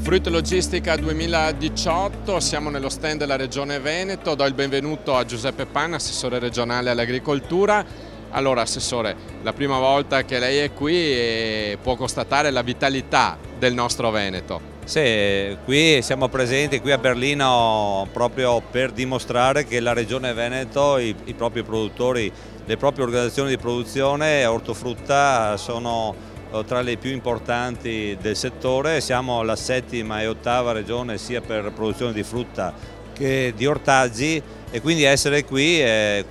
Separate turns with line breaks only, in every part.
Fruit Logistica 2018, siamo nello stand della Regione Veneto, do il benvenuto a Giuseppe Panna, assessore regionale all'agricoltura. Allora Assessore, la prima volta che lei è qui e può constatare la vitalità del nostro Veneto.
Sì, qui siamo presenti qui a Berlino proprio per dimostrare che la Regione Veneto, i propri produttori, le proprie organizzazioni di produzione ortofrutta sono tra le più importanti del settore. Siamo la settima e ottava regione sia per produzione di frutta che di ortaggi, e quindi essere qui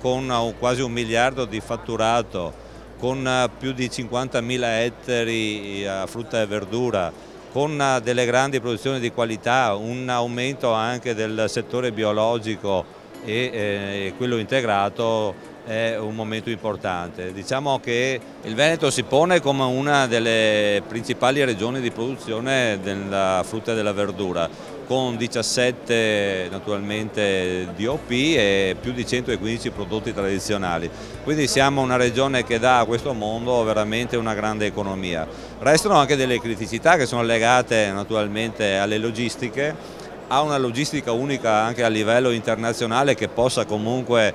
con quasi 1 miliardo di fatturato, con più di 50.000 ettari a frutta e verdura, con delle grandi produzioni di qualità, un aumento anche del settore biologico e quello integrato, è un momento importante. Diciamo che il Veneto si pone come una delle principali regioni di produzione della frutta e della verdura, con 17 naturalmente DOP e più di 115 prodotti tradizionali. Quindi siamo una regione che dà a questo mondo veramente una grande economia. Restano anche delle criticità che sono legate naturalmente alle logistiche, a una logistica unica anche a livello internazionale che possa comunque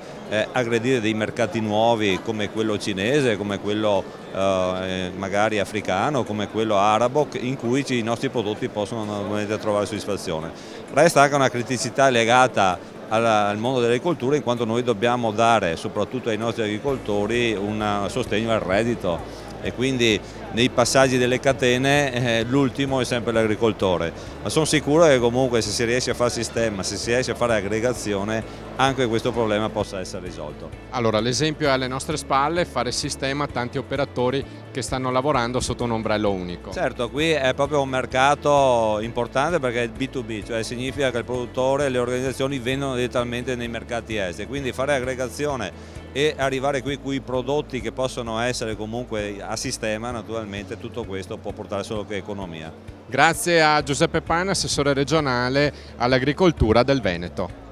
aggredire dei mercati nuovi come quello cinese, come quello magari africano, come quello arabo, in cui i nostri prodotti possono normalmente trovare soddisfazione. Resta anche una criticità legata al mondo dell'agricoltura, in quanto noi dobbiamo dare soprattutto ai nostri agricoltori un sostegno al reddito, e quindi nei passaggi delle catene l'ultimo è sempre l'agricoltore, ma sono sicuro che comunque se si riesce a fare sistema, se si riesce a fare aggregazione, anche questo problema possa essere risolto.
Allora l'esempio è alle nostre spalle, fare sistema, tanti operatori che stanno lavorando sotto un ombrello unico.
Certo, qui è proprio un mercato importante perché è il B2B, cioè significa che il produttore e le organizzazioni vendono direttamente nei mercati esteri, quindi fare aggregazione e arrivare qui con i prodotti che possono essere comunque a sistema, naturalmente tutto questo può portare solo che economia.
Grazie a Giuseppe Panna, assessore regionale all'agricoltura del Veneto.